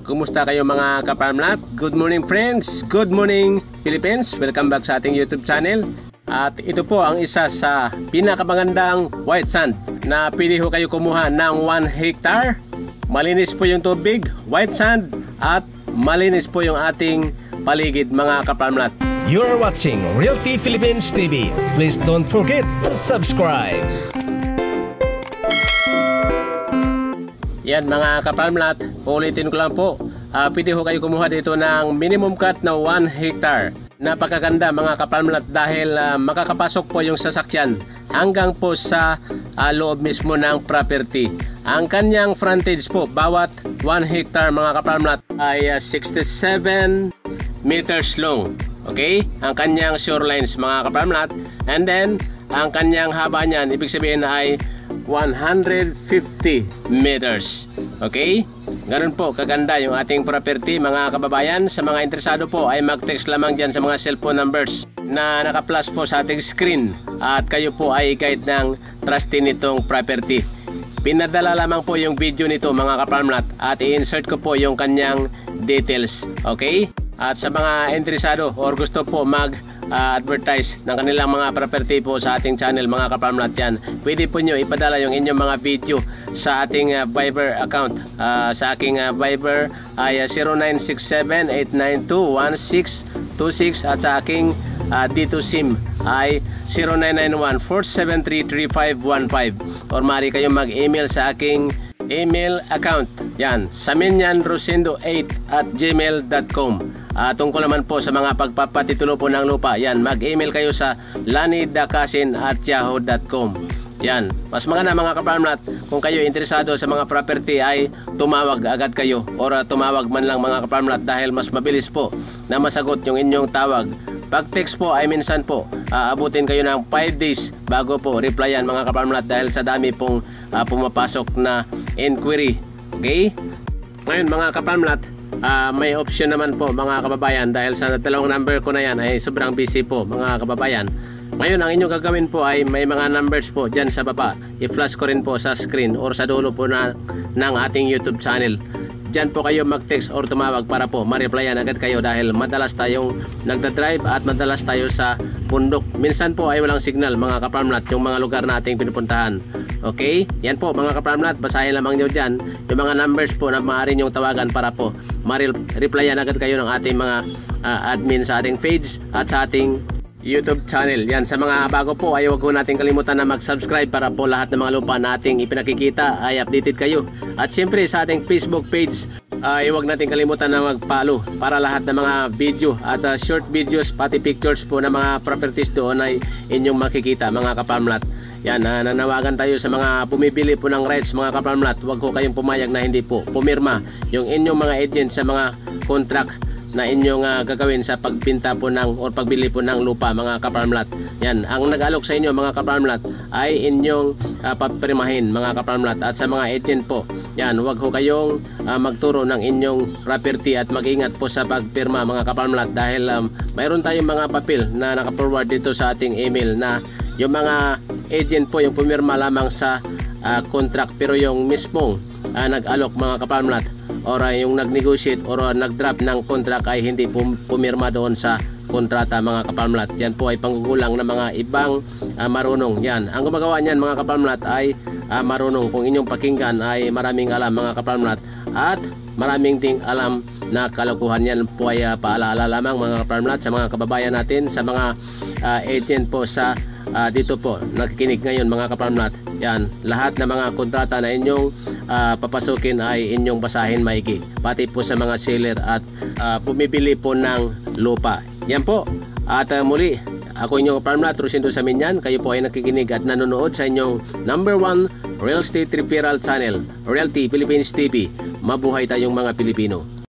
Kumusta kayo mga kaparmlat? Good morning friends, good morning Philippines. Welcome back sa ating YouTube channel. At ito po ang isa sa pinakamagandang white sand na pwede ho kayo kumuha ng 1 hectare. Malinis po yung tubig, white sand, at malinis po yung ating paligid mga kaparmlat. You are watching Realty Philippines TV. Please don't forget to subscribe. Yan mga kaparmlat, ulitin ko lang po. Pwede ho kayo kumuha dito ng minimum cut na 1 hectare. Napakaganda mga kaparmlat dahil makakapasok po yung sasakyan hanggang po sa loob mismo ng property. Ang kanyang frontage po bawat 1 hectare mga kaparmlat ay 67 meters long. Okay? Ang kanyang shorelines mga kaparmlat. And then, ang kanyang haba niyan, ibig sabihin ay 150 meters. Okay? Ganun po, kaganda yung ating property mga kababayan. Sa mga interesado po ay mag-text lamang dyan sa mga cellphone numbers na naka-flash po sa ating screen. At kayo po ay guide ng trustee nitong property. Pinadala lamang po yung video nito mga kaparmlat at i-insert ko po yung kanyang details. Okay? At sa mga interesado or gusto po mag-advertise ng kanilang mga property po sa ating channel mga kaparmlat yan, pwede po nyo ipadala yung inyong mga video sa ating Viber account. Sa aking Viber ay 0967-892-1626 at sa aking dito SIM ay 0991-473-3515 or maaari kayong mag-email sa aking email account. Yan, saminyanrosendo8@gmail.com. Tungkol naman po sa mga pagpapatitulo po ng lupa, yan, mag-email kayo sa lanidakasin@yahoo.com. Yan, mas maganda mga kaparmlat kung kayo interesado sa mga property ay tumawag agad kayo or tumawag man lang mga kaparmlat dahil mas mabilis po na masagot yung inyong tawag. Pag text po ay minsan po abutin kayo ng 5 days bago po replyan mga kaparmlat dahil sa dami pong pumapasok na inquiry. Okay? Ngayon mga kaparmlat, may option naman po mga kababayan dahil sa dalawang number ko na yan ay sobrang busy po mga kababayan. Ngayon ang inyong gagawin po ay may mga numbers po dyan sa baba. I-flash ko rin po sa screen or sa dulo po ng ating YouTube channel. Diyan po kayo mag-text or tumawag para po ma-replyan agad kayo dahil madalas tayong nagdadrive at madalas tayo sa bundok. Minsan po ay walang signal mga kaparmlat yung mga lugar nating pinupuntahan. Okay? Yan po mga kaparmlat, basahin lamang nyo dyan yung mga numbers po na maaari nyong tawagan para po ma-replyan agad kayo ng ating mga admin sa ating page at sa ating YouTube channel. Yan, sa mga bago po ay huwag ko natin kalimutan na mag-subscribe para po lahat ng mga lupa na ating ipinakikita ay updated kayo. At siyempre sa ating Facebook page ay huwag natin kalimutan na mag-follow para lahat ng mga video at short videos pati pictures po ng mga properties doon ay inyong makikita mga kaparmlat. Yan, nanawagan tayo sa mga bumibili po ng rights mga kaparmlat. Huwag ko kayong pumayag na hindi po pumirma yung inyong mga agent sa mga contract na inyong gagawin sa pagbinta po ng o pagbili po ng lupa mga kaparmlat. Yan, ang nag-alok sa inyo mga kaparmlat ay inyong papirmahin mga kaparmlat at sa mga agent po. Yan, huwag ho kayong magturo ng inyong property at mag-ingat po sa pagpirma mga kaparmlat dahil mayroon tayong mga papel na naka-forward dito sa ating email na yung mga agent po yung pumirma lamang sa contract pero yung mismong nag-alok mga kaparmlat or yung nag-negotiate or nag-draft ng contract ay hindi pumirma doon sa kontrata mga kaparmlat. Yan po ay panggugulang ng mga ibang marunong. Yan, ang gumagawa niyan mga kaparmlat ay marunong. Kung inyong pakinggan ay maraming alam mga kaparmlat at maraming ding alam na kalokohan. Yan po ay paalala lamang mga kaparmlat sa mga kababayan natin, sa mga agent po sa dito po nakikinig ngayon mga kaparmlat. Yan, lahat ng mga kontrata na inyong papasukin ay inyong basahin maigi, pati po sa mga seller at bumibili po ng lupa. Yan po. At muli, ako inyong kaparmlat, Rosendo Saminyan. Kayo po ay nakikinig at nanonood sa inyong number 1 real estate referral channel, Realty Philippines TV. Mabuhay tayong mga Pilipino.